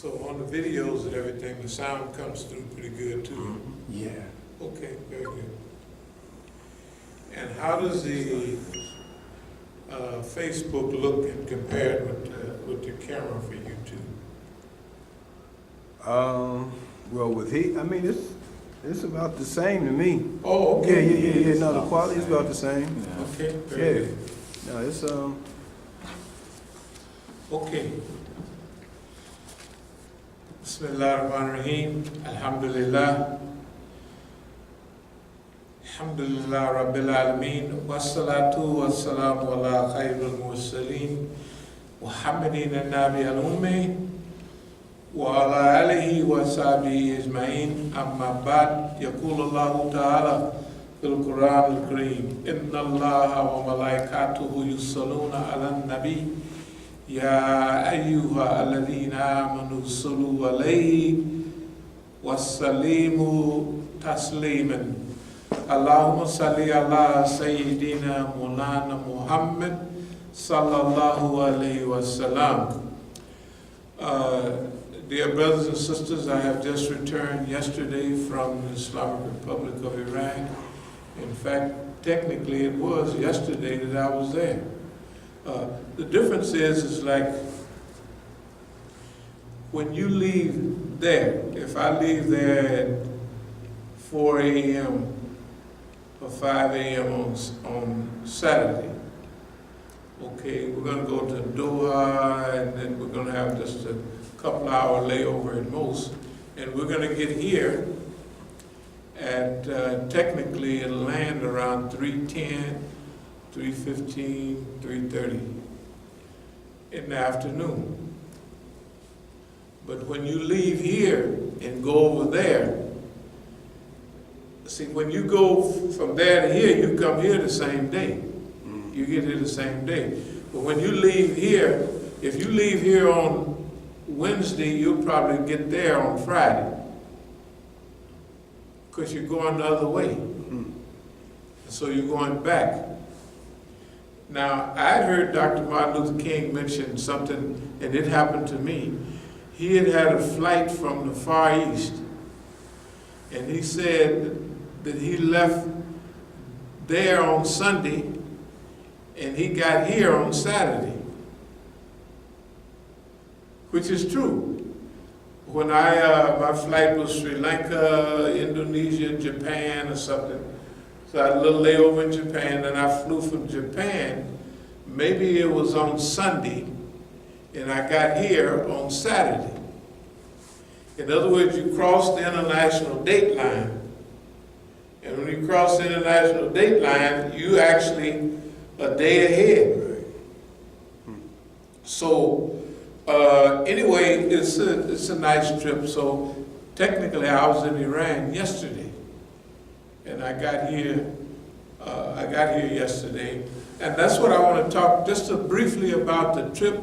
So on the videos and everything, the sound comes through pretty good too. Yeah. Okay, very good. And how does the Facebook look in compared with the camera for YouTube? Well, with I mean, it's about the same to me. Oh, okay. Yeah. No, the quality is about the same. Okay, very good. No, it's Okay. Bismillahirrahmanirrahim. Alhamdulillah. Alhamdulillah Rabbil Alameen. Wassalatu wassalamu ala khairul mursaleen. Muhammadin al-Nabi al-Ummi. Wa ala alihi wa sahbihi ajma'in. Amma ba'd. Yaqul Allahu ta'ala fil Quran al-Kareem. Inna Allaha wa malaikatuhu yusalluna ala nabi. يا أيها الذين آمنوا صلوا عليه وسلموا تسليما اللهم صل على سيدنا مولانا محمد صلى الله عليه وسلم. Dear brothers and sisters, I have just returned yesterday from the Islamic Republic of Iran. In fact, technically it was yesterday that I was there. The difference is like when you leave there, if I leave there at 4 a.m. or 5 a.m. on Saturday, okay, we're going to go to Doha and then we're going to have just a couple hour layover at most, and we're going to get here at technically it'll land around 3:10, 3:15, 3:30 in the afternoon. But when you leave here and go over there, see, when you go from there to here, you come here the same day. You get here the same day. But when you leave here, if you leave here on Wednesday, you'll probably get there on Friday, because you're going the other way. So you're going back. Now, I heard Dr. Martin Luther King mention something, and it happened to me. He had a flight from the Far East, and he said that he left there on Sunday, and he got here on Saturday, which is true. When my flight was Sri Lanka, Indonesia, Japan, or something, so I had a little layover in Japan, and I flew from Japan. Maybe it was on Sunday, and I got here on Saturday. In other words, you cross the international date line. And when you cross the international date line, you actually a day ahead. So anyway, it's a nice trip. So technically, I was in Iran yesterday. And I got here yesterday, and that's what I want to talk just briefly about the trip,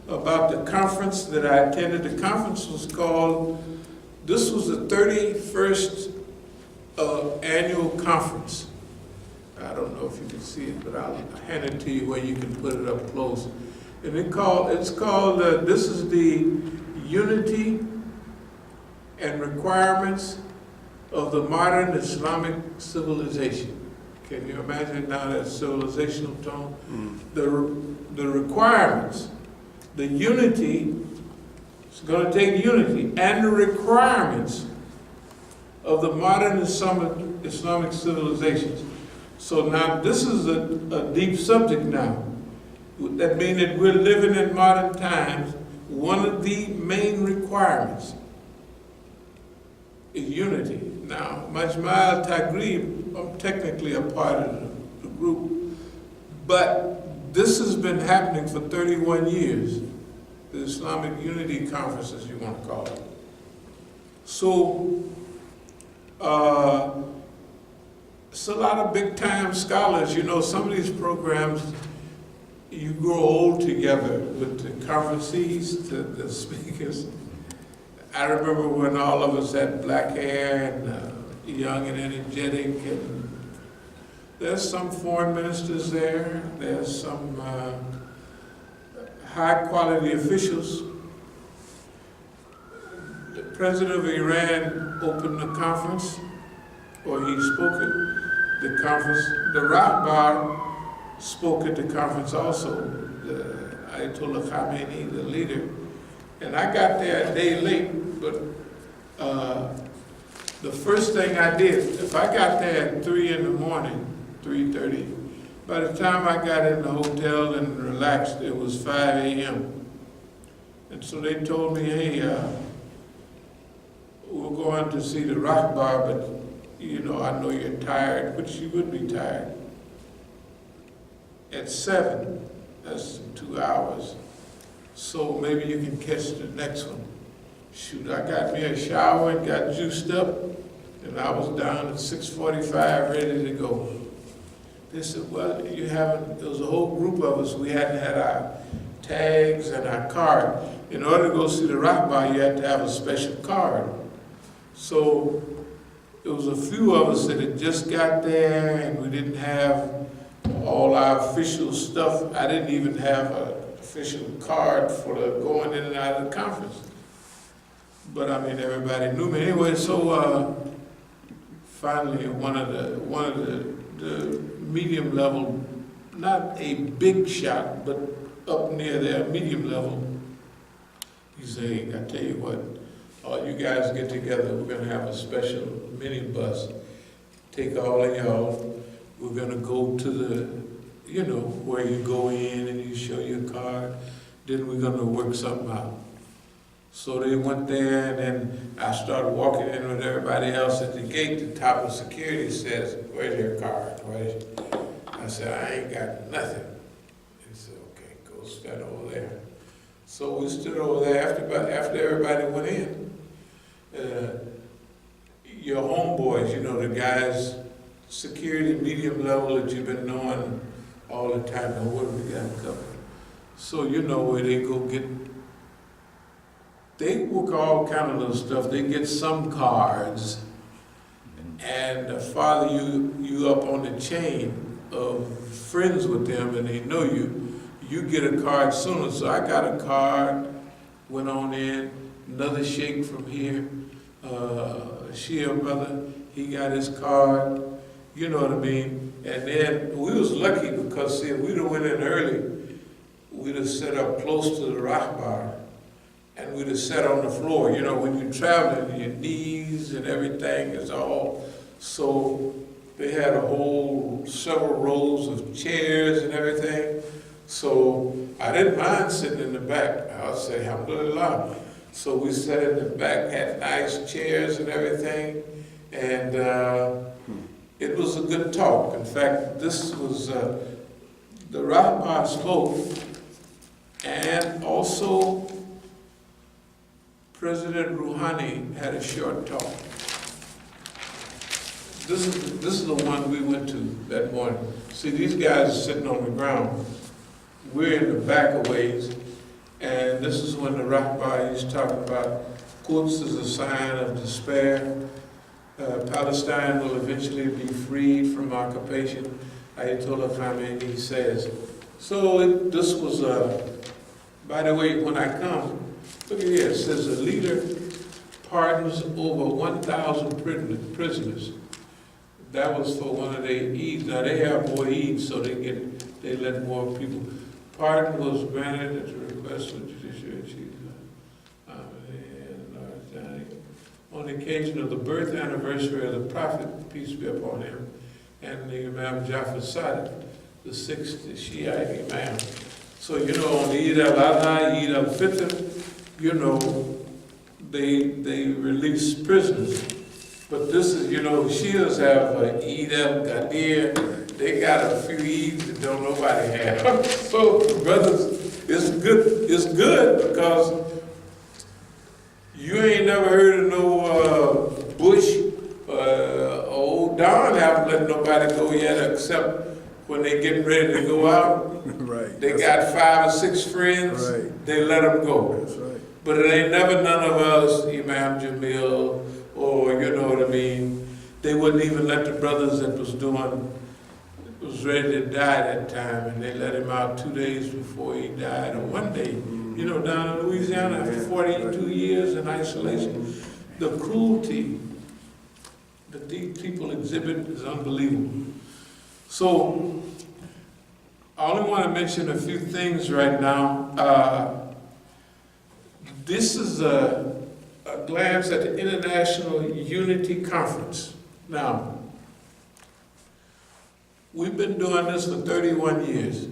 about the conference that I attended. The conference was called, this was the 31st annual conference. I don't know if you can see it, but I'll hand it to you where you can put it up close. And it's called this is the Unity and Requirements of the Modern Islamic Civilization. Can you imagine now that civilizational tone? The requirements, the unity, it's going to take unity, and the requirements of the modern Islamic civilizations. So now this is a deep subject now. That means that we're living in modern times. One of the main requirements is unity. Now, Majma al-Taghrib, I'm technically a part of the group, but this has been happening for 31 years, the Islamic Unity Conference, as you want to call it. So, it's a lot of big-time scholars. You know, some of these programs, you grow old together with the conferencees, the speakers. I remember when all of us had black hair and young and energetic, and there's some foreign ministers there, there's some high quality officials, President of Iran opened the conference, or he spoke at the conference. The Rahbar spoke at the conference also, the Ayatollah Khamenei, the leader. And I got there a day late, but the first thing I did, if I got there at 3 in the morning, 3:30, by the time I got in the hotel and relaxed, it was 5 a.m. And so they told me, hey, we're going to see the Rahbar, but you know, I know you're tired, which you would be tired. At 7, that's 2 hours. So maybe you can catch the next one. Shoot, I got me a shower and got juiced up, and I was down at 6:45 ready to go. They said, well, you haven't, there was a whole group of us, we hadn't had our tags and our card. In order to go see the Rahbar, you had to have a special card. So there was a few of us that had just got there, and we didn't have all our official stuff. I didn't even have an official card for the going in and out of the conference. But I mean, everybody knew me anyway. So finally, one of the medium level, not a big shot, but up near there, medium level. He said, I tell you what, all you guys get together, we're gonna have a special minibus. Take all of y'all, we're gonna go to the, you know, where you go in and you show your card, then we're gonna work something out. So they went there, and then I started walking in with everybody else at the gate. The top of security says, where's your card? I said, I ain't got nothing. He said, okay, go stand over there. So we stood over there after everybody went in. Your homeboys, you know, the guys, security, medium level that you've been knowing all the time. Now, what do we got covered? So you know where they go get. They work all kind of little stuff. They get some cards, and follow you up on the chain of friends with them, and they know you. You get a card sooner. So I got a card, went on in, another sheikh from here, Shia brother, he got his card, you know what I mean? And then we was lucky because, see, if we'd have went in early, we'd have set up close to the Rahbar. And we'd have sat on the floor. You know, when you're traveling, your knees and everything is all. So they had several rows of chairs and everything. So I didn't mind sitting in the back. I'll say, alhamdulillah. So we sat in the back, had nice chairs and everything. And it was a good talk. In fact, this was, the Rahbar spoke, and also President Rouhani had a short talk. This is the one we went to that morning. See, these guys are sitting on the ground. We're in the back a ways, and this is when the Rahbar is talking about Quds is a sign of despair. Palestine will eventually be freed from occupation. Ayatollah Khamenei says. So this was, by the way, when I come, look at here, it says the leader pardons over 1,000 prisoners. That was for one of their Eids. Now they have more Eids, so they let more people. Pardon was granted at the request of the Judiciary Chief on the occasion of the birth anniversary of the Prophet, peace be upon him, and the Imam Jafar Sadiq, the 6th Shiite Imam. So, you know, on Eid al-Adha, Eid al-Fitr, you know, they release prisoners. But this is, you know, Shias have Eid al-Qadir. They got a few Eids that don't nobody have. So, brothers, it's good because you ain't never heard of no Bush, old Don haven't let nobody go yet except when they getting ready to go out. Right. They got 5 or 6 friends, right. They let them go. That's right. But it ain't never none of us, Imam Jamil, or you know what I mean. They wouldn't even let the brothers that was ready to die that time, and they let him out 2 days before he died, or 1 day. You know, down in Louisiana after 42 years in isolation. The cruelty that these people exhibit is unbelievable. So, I only want to mention a few things right now. This is a glance at the International Unity Conference. Now, we've been doing this for 31 years.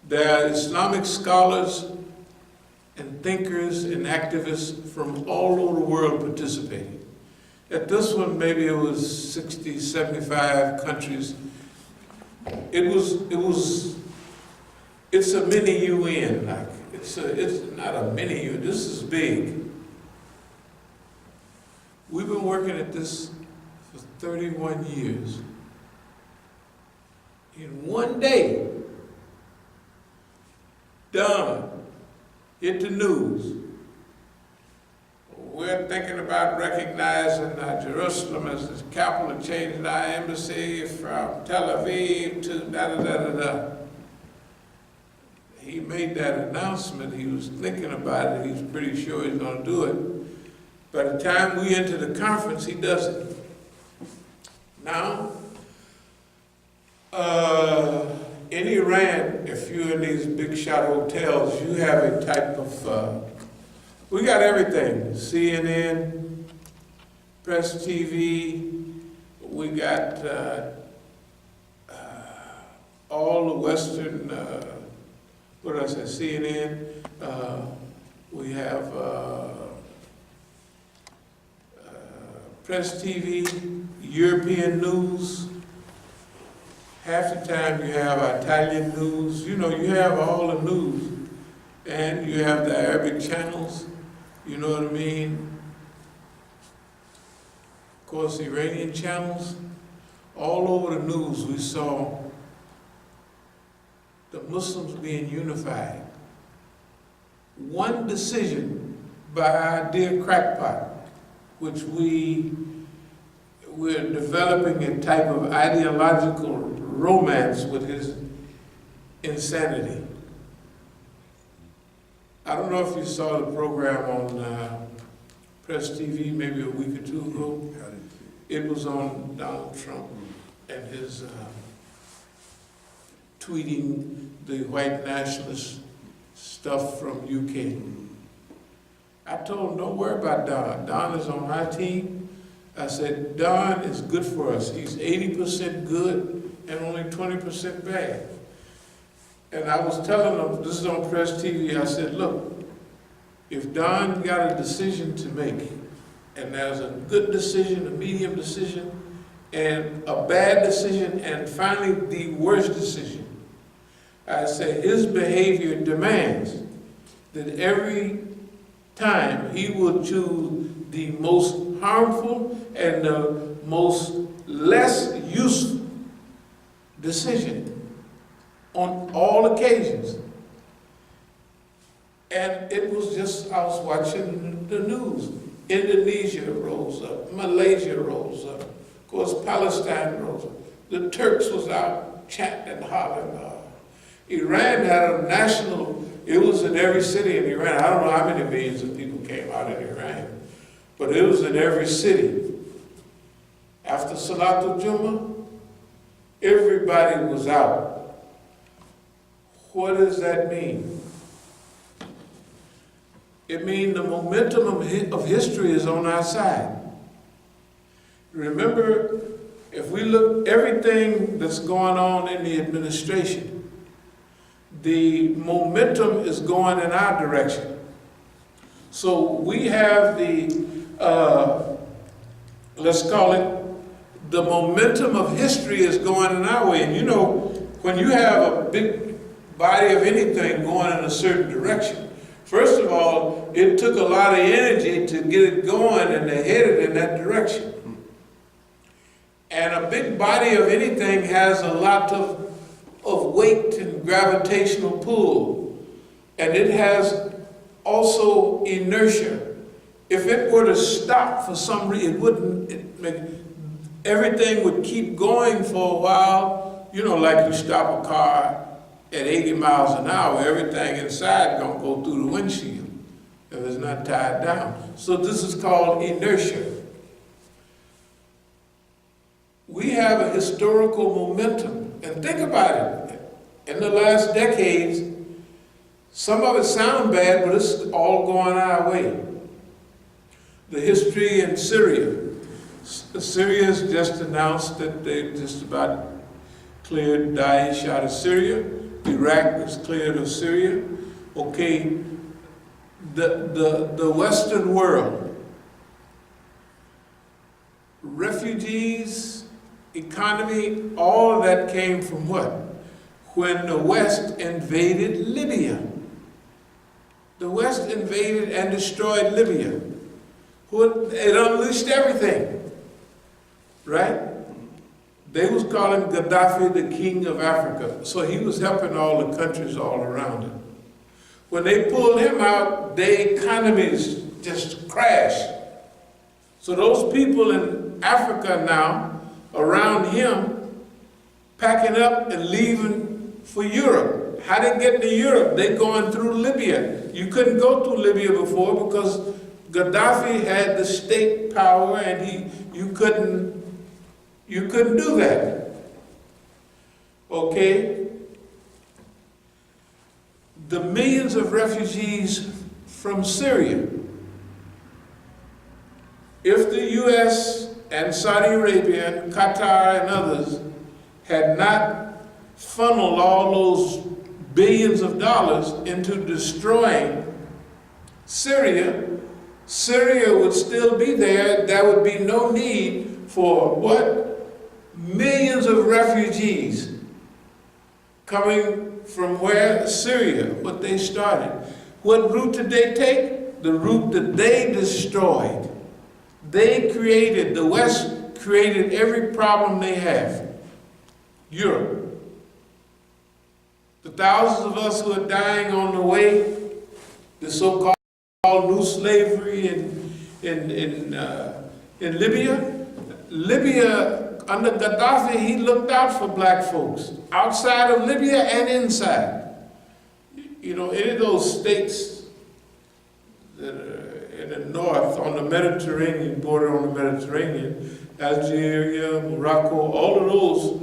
There are Islamic scholars and thinkers and activists from all over the world participating. At this one, maybe it was 60, 75 countries. It's a mini UN, like it's not a mini UN, this is big. We've been working at this for 31 years. In one day, done, hit the news. We're thinking about recognizing Jerusalem as the capital, changing our embassy from Tel Aviv to da-da-da-da-da. He made that announcement. He was thinking about it. He's pretty sure he's going to do it. By the time we enter the conference, he does it. Now, in Iran, if you're in these big shot hotels, you have a type of, we got everything. CNN, Press TV, we got all the Western, what did I say, CNN, we have Press TV, European news. Half the time you have Italian news. You know, you have all the news. And you have the Arabic channels. You know what I mean? Of course, the Iranian channels. All over the news we saw the Muslims being unified. One decision by our dear crackpot, which we're developing a type of ideological romance with his insanity. I don't know if you saw the program on Press TV maybe a week or two ago. It was on Donald Trump and his tweeting the white nationalist stuff from UK. I told him, don't worry about Don. Don is on my team. I said, Don is good for us. He's 80% good and only 20% bad. And I was telling them, this is on Press TV, I said, look, if Don got a decision to make, and there's a good decision, a medium decision, and a bad decision, and finally the worst decision, I said his behavior demands that every time he will choose the most harmful and the most less useful decision on all occasions. And it was just, I was watching the news. Indonesia rose up, Malaysia rose up, of course Palestine rose up. The Turks was out chanting and hollering. Iran had a national, it was in every city in Iran. I don't know how many millions of people came out in Iran, but it was in every city. After Salatul Jummah, everybody was out. What does that mean? It means the momentum of history is on our side. Remember, if we look everything that's going on in the administration, the momentum is going in our direction. So we have the, let's call it, the momentum of history is going in our way. And you know, when you have a big body of anything going in a certain direction, first of all, it took a lot of energy to get it going and to head it in that direction. And a big body of anything has a lot of weight and gravitational pull. And it has also inertia. If it were to stop for some reason, it wouldn't, everything would keep going for a while. You know, like you stop a car at 80 miles an hour, everything inside gonna go through the windshield. if it's not tied down. So this is called inertia. We have a historical momentum. And think about it. In the last decades, some of it sounds bad, but it's all going our way. The history in Syria. Syria has just announced that they just about cleared Daesh out of Syria. Iraq is cleared of Syria. Okay, the Western world, refugees, economy, all of that came from what? When the West invaded Libya. The West invaded and destroyed Libya. It unleashed everything, right? They was calling Gaddafi the king of Africa. So he was helping all the countries all around him. When they pulled him out, their economies just crashed. So those people in Africa now, around him, packing up and leaving for Europe. How they get to Europe? They going through Libya. You couldn't go through Libya before because Gaddafi had the state power and you couldn't do that. Okay? The millions of refugees from Syria. If the U.S. and Saudi Arabia and Qatar and others had not funneled all those billions of dollars into destroying Syria, Syria would still be there. There would be no need for what? Millions of refugees coming from where? Syria, what they started. What route did they take? The route that they destroyed. They created, the West created every problem they have. Europe. The thousands of us who are dying on the way, the so-called new slavery in Libya. Libya, under Gaddafi, he looked out for black folks, outside of Libya and inside. You know, any of those states that are in the north, on the Mediterranean, border on the Mediterranean, Algeria, Morocco, all of those,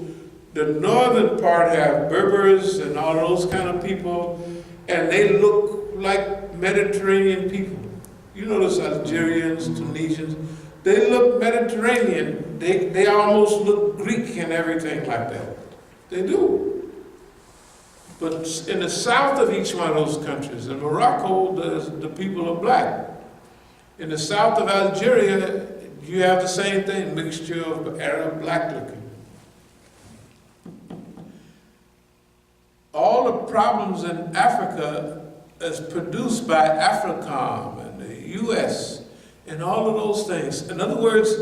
the northern part have Berbers and all those kind of people, and they look like Mediterranean people. You notice Algerians, Tunisians, they look Mediterranean. They almost look Greek and everything like that. They do. But in the south of each one of those countries, in Morocco, the people are black. In the south of Algeria, you have the same thing, mixture of Arab black looking. All the problems in Africa is produced by AFRICOM and the U.S. and all of those things. In other words,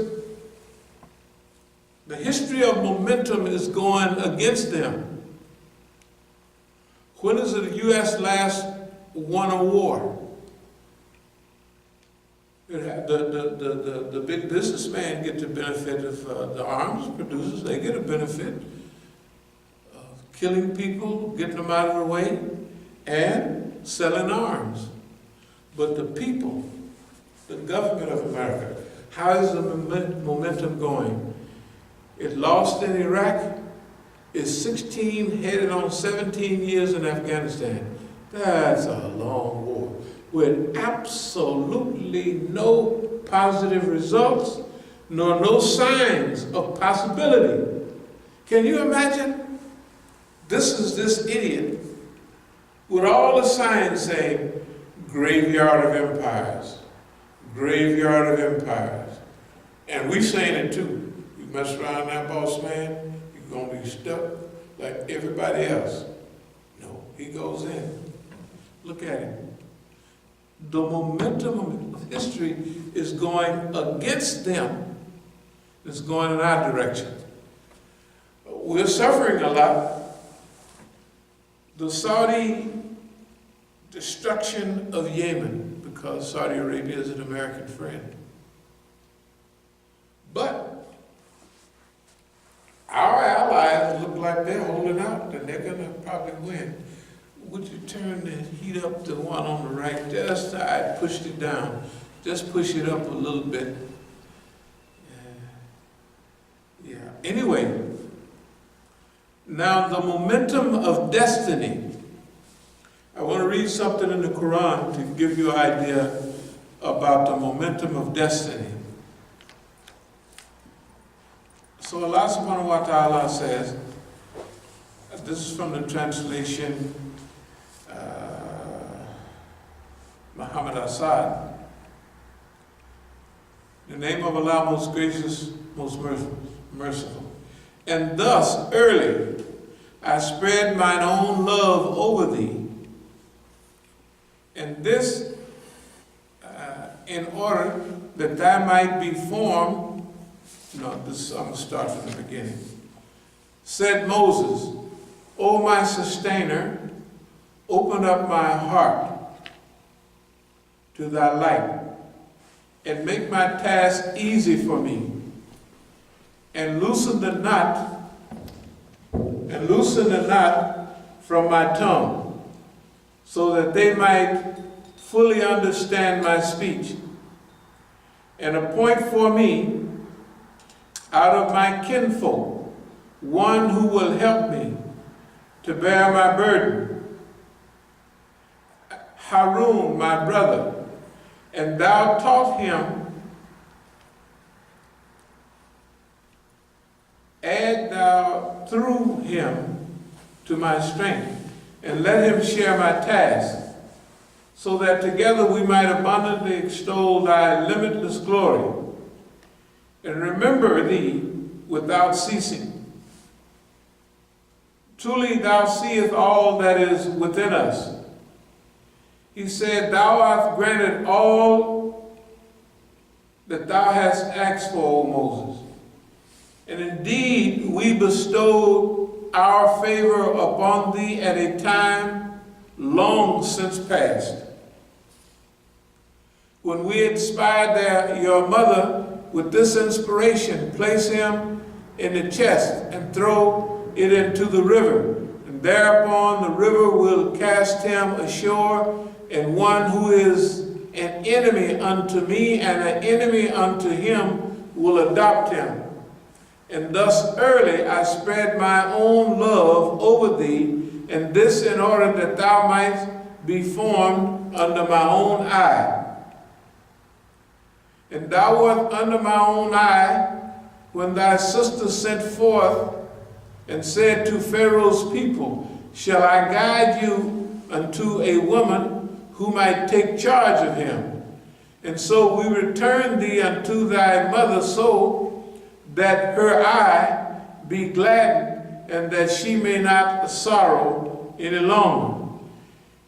the history of momentum is going against them. When is the U.S. last won a war? The big businessmen get the benefit of the arms producers. They get a benefit of killing people, getting them out of the way, and selling arms. But the people, the government of America, how is the momentum going? It lost in Iraq. It's 16, headed on 17 years in Afghanistan. That's a long war with absolutely no positive results, nor no signs of possibility. Can you imagine? This is this idiot with all the signs saying, graveyard of empires, graveyard of empires. And we saying it too. You mess around that boss man, you're gonna be stuck like everybody else. No, he goes in. Look at him. The momentum of history is going against them. It's going in our direction. We're suffering a lot. The Saudi destruction of Yemen, because Saudi Arabia is an American friend. But our allies look like they're holding out and they're going to probably win. would you turn the heat up to one on the right? Just I pushed it down. Just push it up a little bit. Yeah. Anyway, now the momentum of destiny. I want to read something in the Quran to give you an idea about the momentum of destiny. So Allah subhanahu wa ta'ala says, this is from the translation Muhammad Assad. In the name of Allah, most gracious, most merciful. And thus early I spread mine own love over thee. And this in order that thou might be formed. No, this I'm going to start from the beginning. Said Moses, O my sustainer, open up my heart to thy light, and make my task easy for me, and loosen the knot from my tongue, so that they might fully understand my speech, and appoint for me out of my kinfolk one who will help me to bear my burden, Harun, my brother, and thou taught him, add thou through him to my strength, and let him share my task, so that together we might abundantly extol thy limitless glory, and remember thee without ceasing. Truly thou seest all that is within us. He said, thou hast granted all that thou hast asked for, O Moses. And indeed, we bestowed our favor upon thee at a time long since past, when we inspired your mother with this inspiration, place him in the chest and throw it into the river. And thereupon the river will cast him ashore, and one who is an enemy unto me and an enemy unto him will adopt him. And thus early I spread my own love over thee, and this in order that thou mightst be formed under my own eye. And thou wert under my own eye when thy sister sent forth and said to Pharaoh's people, shall I guide you unto a woman who might take charge of him? And so we returned thee unto thy mother, so that her eye be gladdened, and that she may not sorrow any longer.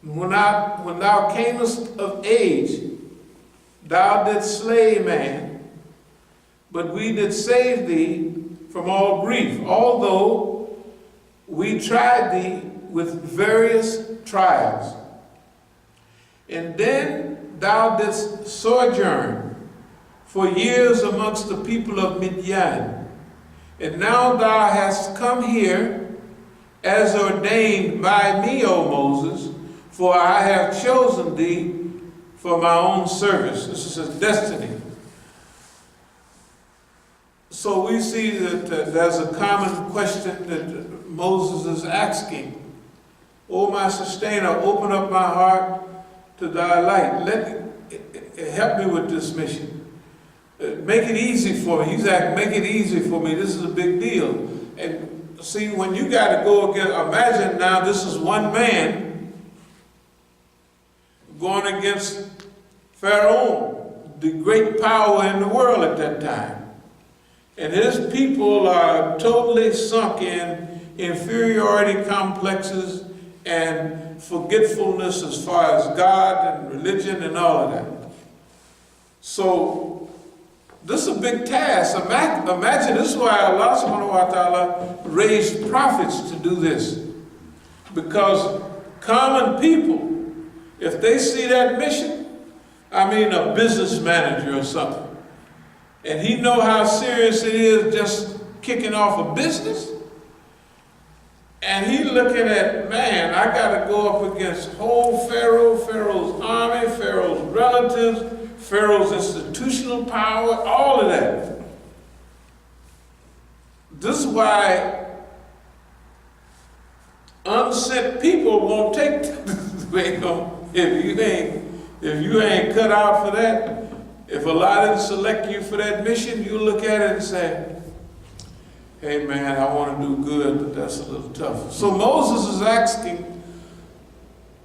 When thou camest of age, thou didst slay man, but we did save thee from all grief, although we tried thee with various trials. And then thou didst sojourn for years amongst the people of Midian. And now thou hast come here as ordained by me, O Moses, for I have chosen thee for my own service. This is his destiny. So we see that there's a common question that Moses is asking. O my sustainer, open up my heart to thy light. Help me with this mission. Make it easy for me. He's like, make it easy for me. This is a big deal. And see, when you got to go against, imagine now this is one man going against Pharaoh, the great power in the world at that time. And his people are totally sunk in inferiority complexes and forgetfulness as far as God and religion and all of that. So this is a big task. Imagine, this is why Allah subhanahu wa ta'ala raised prophets to do this. Because common people, if they see that mission, I mean a business manager or something, and he know how serious it is just kicking off a business, And he looking at, man, I got to go up against whole Pharaoh, Pharaoh's army, Pharaoh's relatives, Pharaoh's institutional power, all of that. This is why unsent people won't take if you ain't cut out for that. If Allah didn't select you for that mission, you look at it and say, hey man, I want to do good, but that's a little tough. So Moses is asking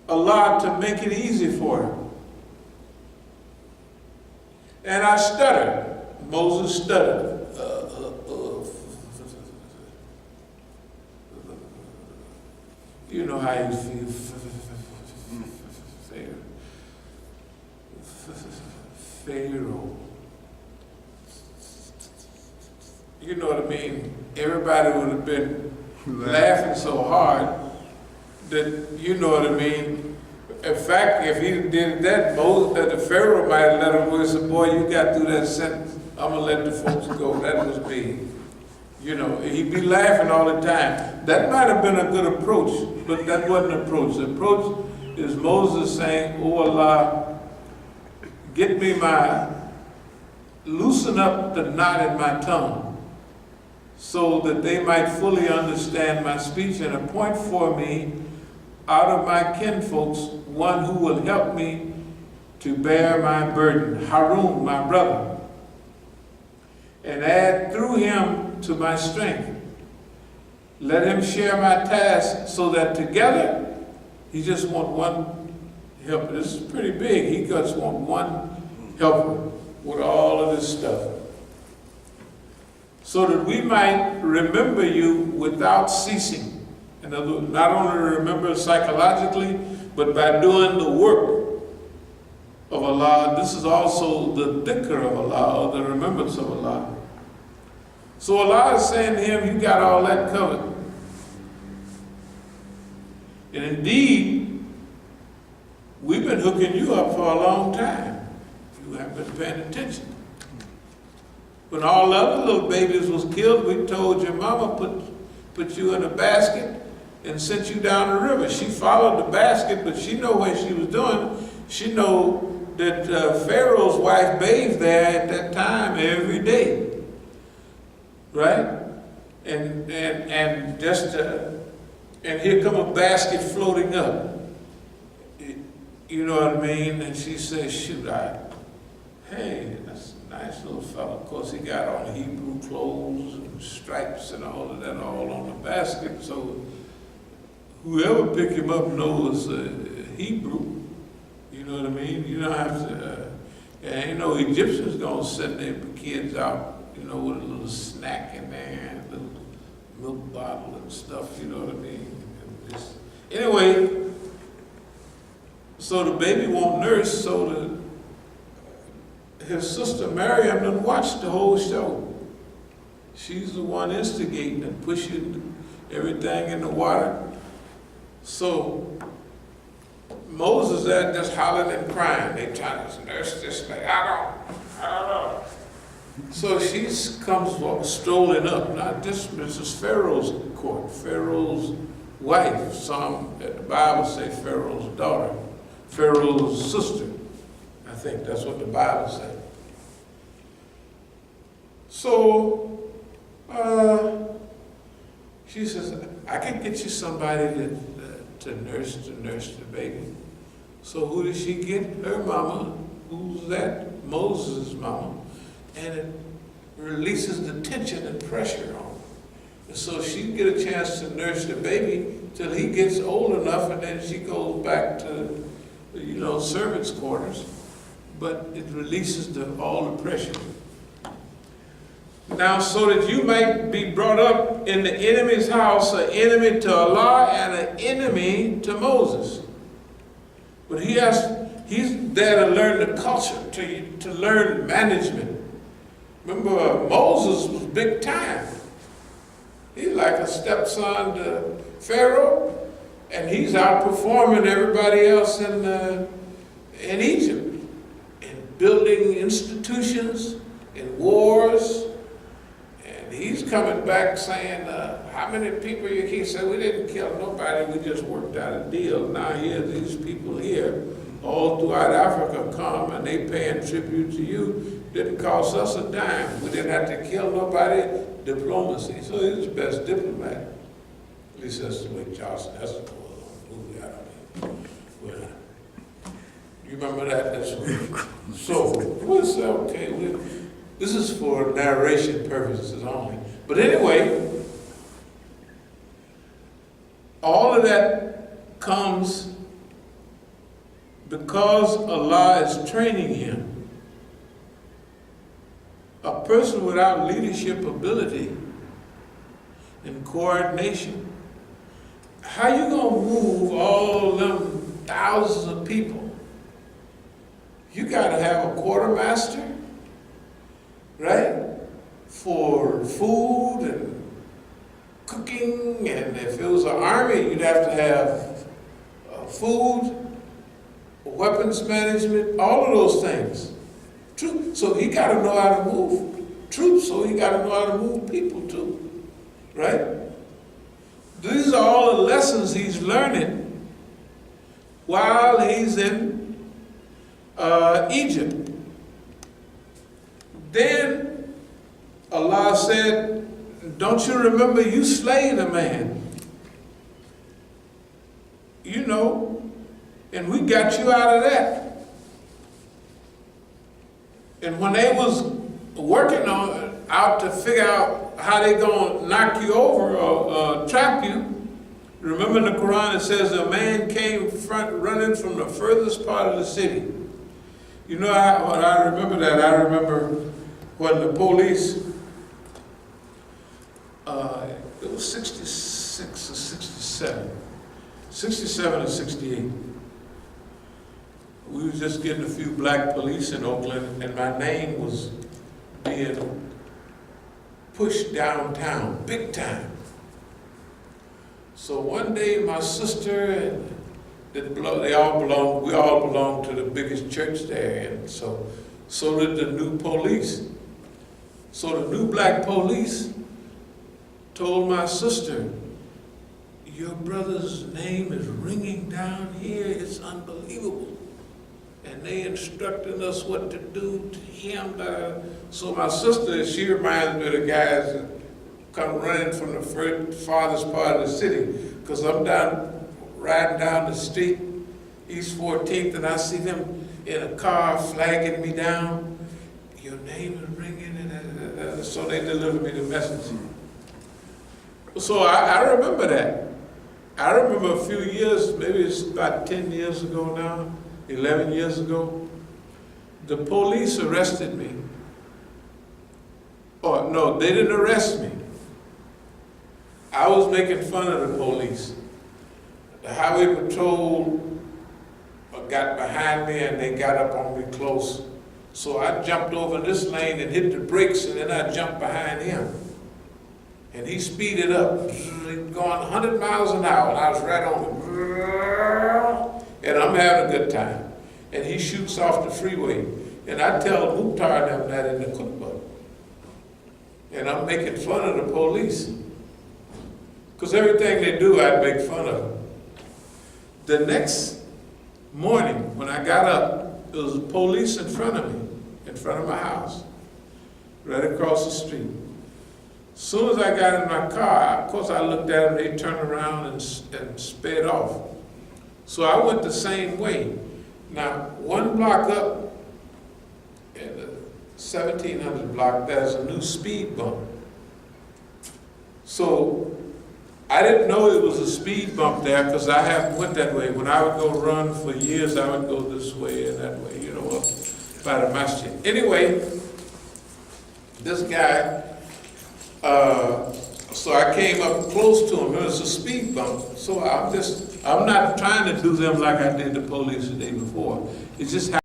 Allah to make it easy for him. And I stuttered. Moses stuttered. You know how you feel. Pharaoh. You know what I mean? Everybody would have been laughing so hard that, you know what I mean? In fact, if he did that, the Pharaoh might have let him go and said, boy, you got through that sentence. I'm going to let the folks go. That was me. You know, he'd be laughing all the time. That might have been a good approach, but that wasn't an approach. The approach is Moses saying, oh Allah, loosen up the knot in my tongue so that they might fully understand my speech and appoint for me out of my kinfolks one who will help me to bear my burden, Harun, my brother, and add through him to my strength. Let him share my task so that together, he just want one helper. This is pretty big. He just want one helper with all of this stuff. So that we might remember you without ceasing. In other words, not only remember psychologically, but by doing the work of Allah. This is also the dhikr of Allah, or the remembrance of Allah. So Allah is saying to him, you got all that covered. And indeed, we've been hooking you up for a long time. You haven't been paying attention. When all the other little babies was killed, we told your mama put you in a basket and sent you down the river. She followed the basket, but she know what she was doing. She know that Pharaoh's wife bathed there at that time every day. Right? And here come a basket floating up. You know what I mean? And she says, shoot, hey, that's a nice little fellow. Of course, he got on Hebrew clothes and stripes and all of that all on the basket. So whoever picked him up knows Hebrew. You know what I mean? You don't have to, and you know, Egyptians don't send their kids out, you know, with a little snack in there, a little milk bottle and stuff, you know what I mean? Anyway, so the baby won't nurse, so his sister Miriam done watched the whole show. She's the one instigating and pushing everything in the water. So Moses there just hollering and crying. They trying to nurse this thing. I don't know. So she comes strolling up. Now this is Pharaoh's court, Pharaoh's wife. Some at the Bible say Pharaoh's daughter, Pharaoh's sister. I think that's what the Bible says. So she says, I can get you somebody to nurse the baby. So who did she get? Her mama. Who's that? Moses' mama. And it releases the tension and pressure on her. And so she can get a chance to nurse the baby till he gets old enough, and then she goes back to, you know, servants' quarters. But it releases all the pressure. Now, so that you might be brought up in the enemy's house, an enemy to Allah and an enemy to Moses. But he's there to learn the culture, to learn management. Remember, Moses was big time. He's like a stepson to Pharaoh, and he's outperforming everybody else in Egypt, in building institutions, in wars, and he's coming back saying, how many people you killed? He said, we didn't kill nobody, we just worked out a deal. Now here, these people here, all throughout Africa come and they paying tribute to you. Didn't cost us a dime. We didn't have to kill nobody. Diplomacy. So he was the best diplomat. At least that's the way Charleston Heston was on the movie. I don't know. Well, you remember that? That's what. So we'll say, okay, this is for narration purposes only. But anyway, all of that comes because Allah is training him. A person without leadership ability and coordination, how you gonna move all them thousands of people? You gotta have a quartermaster, right? For food and cooking, and if it was an army, you'd have to have food, weapons management, all of those things. Troops, so he got to know how to move troops, so he got to know how to move people too, right? These are all the lessons he's learning while he's in Egypt. Then Allah said, don't you remember you slayed a man? You know, and we got you out of that. And when they was working out to figure out how they gonna knock you over or trap you, remember in the Quran it says a man came running from the furthest part of the city. You know when I remember that, I remember when the police, it was 66 or 67, 67 or 68. We was just getting a few black police in Oakland, and my name was being pushed downtown, big time. So one day my sister and we all belonged to the biggest church there, and so did the new police. So the new black police told my sister, your brother's name is ringing down here, it's unbelievable. And they instructed us what to do to him. So my sister, she reminds me of the guys that come running from the farthest part of the city. Because I'm riding down the street, East 14th, and I see them in a car flagging me down. Your name is ringing, and so they delivered me the message. So I remember that. I remember a few years, maybe it's about 10 years ago now, 11 years ago, the police arrested me. Oh, no, they didn't arrest me. I was making fun of the police. The highway patrol got behind me and they got up on me close. So I jumped over this lane and hit the brakes, and then I jumped behind him. And he speeded up, going 100 miles an hour, and I was right on him. And I'm having a good time. And he shoots off the freeway. And I tell Mukhtar them that in the cookbook. And I'm making fun of the police. Because everything they do, I'd make fun of them. The next morning, when I got up, there was police in front of me, in front of my house, right across the street. As soon as I got in my car, of course I looked at them, they turned around and sped off. So I went the same way. Now, one block up, in the 1700 block, there's a new speed bump. So I didn't know it was a speed bump there because I haven't went that way. When I would go run for years, I would go this way and that way, you know, up by the Masjid. Anyway, this guy, so I came up close to him. It was a speed bump. So I'm not trying to do them like I did the police the day before. It just happened.